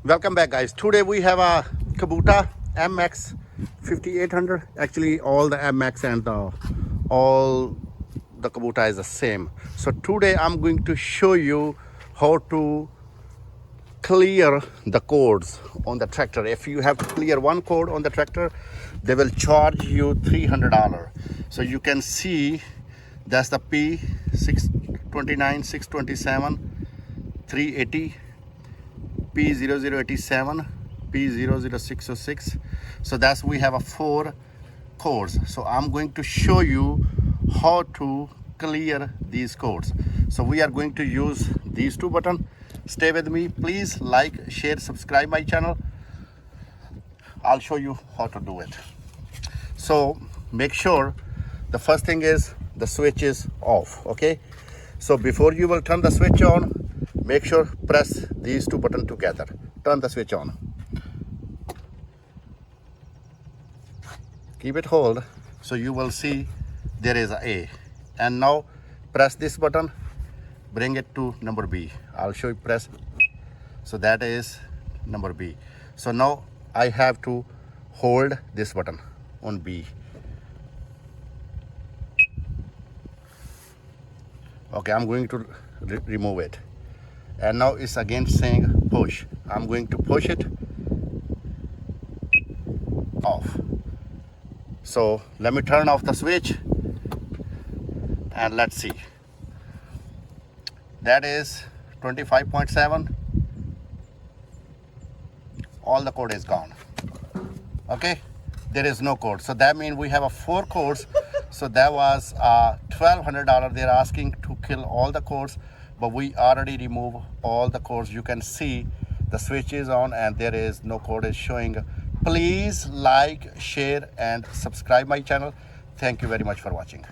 Welcome back, guys. Today we have a Kubota MX 5800. Actually, all the MX and all the Kubota is the same. So today I'm going to show you how to clear the codes on the tractor. If you have to clear one code on the tractor, they will charge you $300. So you can see that's the P629, 627, 380, P0087, P00606. So that's we have a 4 codes. So I'm going to show you how to clear these codes. So we are going to use these 2 buttons. Stay with me, please like, share, subscribe my channel. I'll show you how to do it. So make sure the first thing is the switch is off. Okay, so before you will turn the switch on, make sure press these 2 buttons together. Turn the switch on. Keep it hold so you will see there is a. And now press this button, bring it to number B. I'll show you press. So that is number B. So now I have to hold this button on B. Okay, I'm going to remove it. And now it's again saying push. I'm going to push it off. So let me turn off the switch and let's see. That is 25.7. All the code is gone. Okay, there is no code. So that means we have a 4 codes. So that was $1,200. They're asking to kill all the codes, but we already removed all the codes. You can see the switch is on and there is no code is showing. Please like, share and subscribe my channel. Thank you very much for watching.